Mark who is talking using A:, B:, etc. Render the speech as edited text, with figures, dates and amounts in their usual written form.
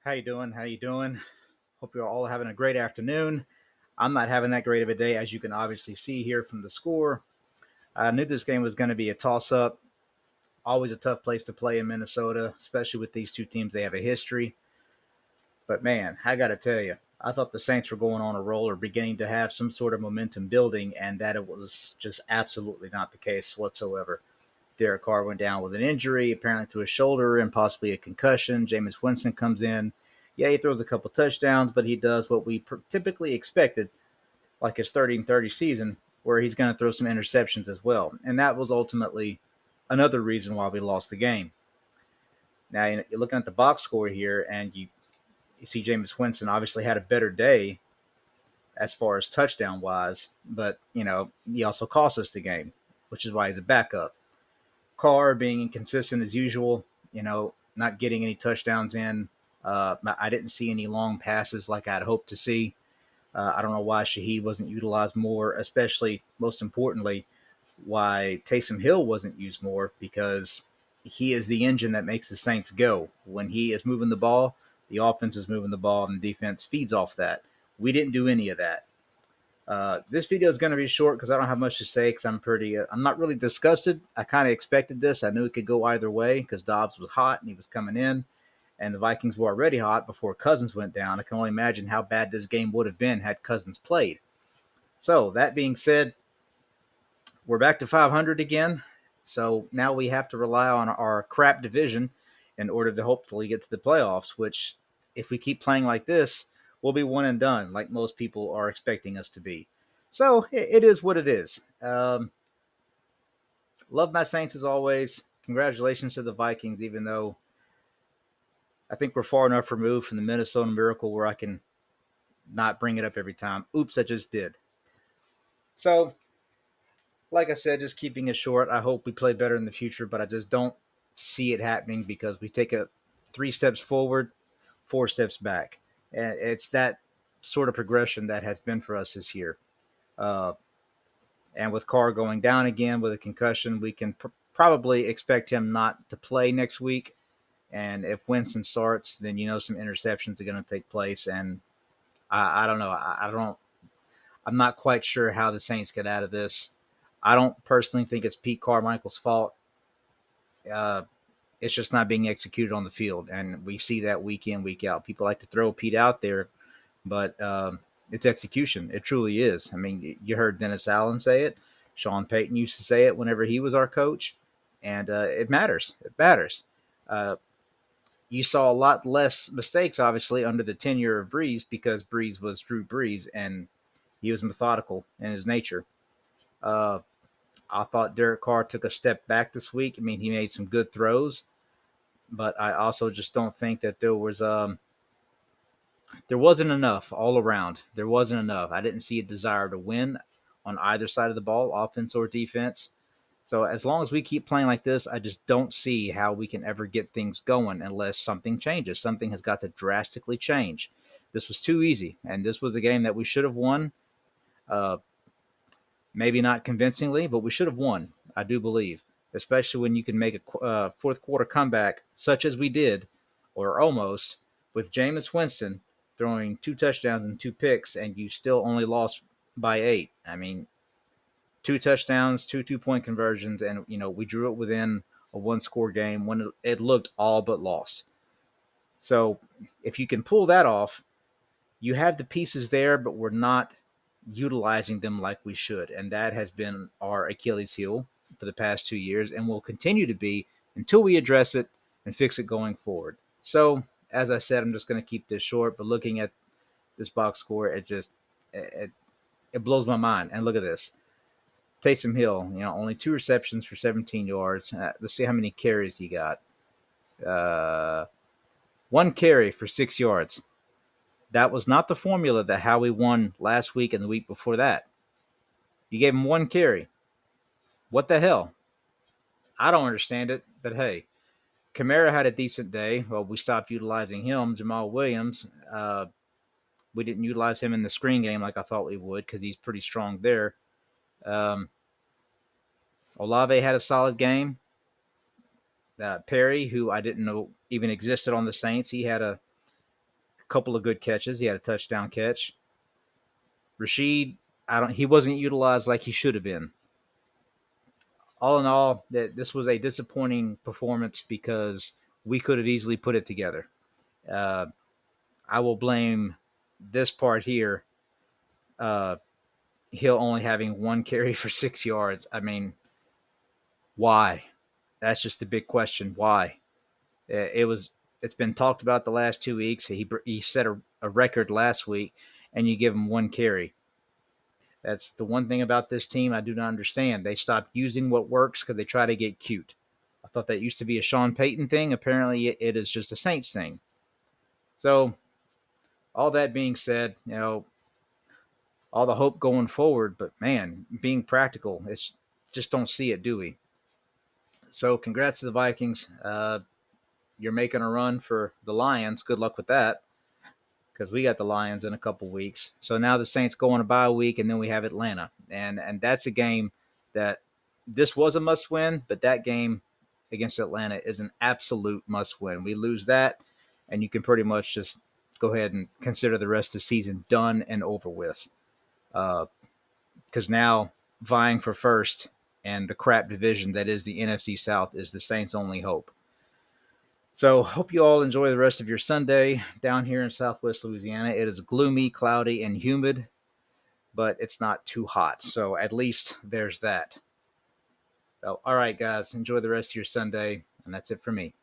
A: How you doing? How you doing? Hope you're all having a great afternoon. I'm not having that great of a day, as you can obviously see here from the score. I knew this game was going to be a toss-up. Always a tough place to play in Minnesota, especially with these two teams. They have a history. But man, I got to tell you, I thought the Saints were going on a roll or beginning to have some sort of momentum building, and that it was just absolutely not the case whatsoever. Derek Carr went down with an injury, apparently to his shoulder and possibly a concussion. Jameis Winston comes in. Yeah, he throws a couple touchdowns, but he does what we typically expected, like his 30-30 season, where he's going to throw some interceptions as well. And that was ultimately another reason why we lost the game. Now, you're looking at the box score here, and you see Jameis Winston obviously had a better day as far as touchdown wise, but, he also cost us the game, which is why he's a backup. Carr being inconsistent as usual, not getting any touchdowns in. I didn't see any long passes like I'd hoped to see. I don't know why Shaheed wasn't utilized more, especially, most importantly, why Taysom Hill wasn't used more, because he is the engine that makes the Saints go. When he is moving the ball, the offense is moving the ball, and the defense feeds off that. We didn't do any of that. This video is going to be short because I don't have much to say because I'm not really disgusted. I kind of expected this. I knew it could go either way because Dobbs was hot and he was coming in, and the Vikings were already hot before Cousins went down. I can only imagine how bad this game would have been had Cousins played. So, that being said, we're back to 500 again. So now we have to rely on our crap division in order to hopefully get to the playoffs, which, if we keep playing like this, we'll be one and done, like most people are expecting us to be. So it is what it is. Love my Saints as always. Congratulations to the Vikings, even though I think we're far enough removed from the Minnesota Miracle where I can not bring it up every time. Oops, I just did. So, like I said, just keeping it short. I hope we play better in the future, but I just don't see it happening because we take a 3 steps forward, 4 steps back. And it's that sort of progression that has been for us this year. Uh, and with Carr going down again with a concussion, we can probably expect him not to play next week. And if Winston starts, then some interceptions are going to take place. And I don't know. I don't. I'm not quite sure how the Saints get out of this. I don't personally think it's Pete Carmichael's fault. Uh, it's just not being executed on the field, and we see that week in, week out. People like to throw Pete out there, but it's execution. It truly is. I mean, you heard Dennis Allen say it. Sean Payton used to say it whenever he was our coach, and it matters. It matters. Uh, you saw a lot less mistakes, obviously, under the tenure of Breeze because Breeze was Drew Brees, and he was methodical in his nature. Uh, I thought Derek Carr took a step back this week. I mean, he made some good throws, but I also just don't think that there wasn't enough all around. There wasn't enough. I didn't see a desire to win on either side of the ball, offense or defense. So as long as we keep playing like this, I just don't see how we can ever get things going unless something changes. Something has got to drastically change. This was too easy, and this was a game that we should have won. Uh, Maybe not convincingly, but we should have won. I do believe, especially when you can make a fourth quarter comeback such as we did, or almost, with Jameis Winston throwing 2 touchdowns and 2 picks, and you still only lost by 8. I mean, 2 touchdowns, 2 2-point conversions, and we drew it within a one-score game when it looked all but lost. So if you can pull that off, you have the pieces there, but we're not utilizing them like we should. And that has been our Achilles heel for the past 2 years and will continue to be until we address it and fix it going forward. So, as I said, I'm just going to keep this short, but looking at this box score, it, it blows my mind. And look at this. Taysom Hill, only 2 receptions for 17 yards. Let's see how many carries he got. 1 carry for 6 yards. That was not the formula that how we won last week and the week before that. You gave him 1 carry. What the hell? I don't understand it, but hey, Kamara had a decent day. Well, we stopped utilizing him. Jamal Williams, we didn't utilize him in the screen game like I thought we would because he's pretty strong there. Um, Olave had a solid game. Perry, who I didn't know even existed on the Saints, he had a couple of good catches. He had a touchdown catch. Rashid, I don't. He wasn't utilized like he should have been. All in all, that this was a disappointing performance because we could have easily put it together. Uh, I will blame this part here. Uh, Hill only having one carry for 6 yards. I mean, why? That's just a big question. Why? It was. It's been talked about the last 2 weeks. He set a record last week, and you give him one carry. That's the one thing about this team I do not understand. They stopped using what works because they try to get cute. I thought that used to be a Sean Payton thing. Apparently, it is just a Saints thing. So, all that being said, all the hope going forward, but man, being practical, it's just don't see it, do we? So, congrats to the Vikings. You're making a run for the Lions. Good luck with that because we got the Lions in a couple weeks. So now the Saints go on a bye week, and then we have Atlanta, and that's a game that this was a must win, but that game against Atlanta is an absolute must win. We lose that, and you can pretty much just go ahead and consider the rest of the season done and over with. Because now vying for first and the crap division that is the NFC South is the Saints' only hope. So, hope you all enjoy the rest of your Sunday down here in Southwest Louisiana. It is gloomy, cloudy, and humid, but it's not too hot. So, at least there's that. So, all right, guys, enjoy the rest of your Sunday, and that's it for me.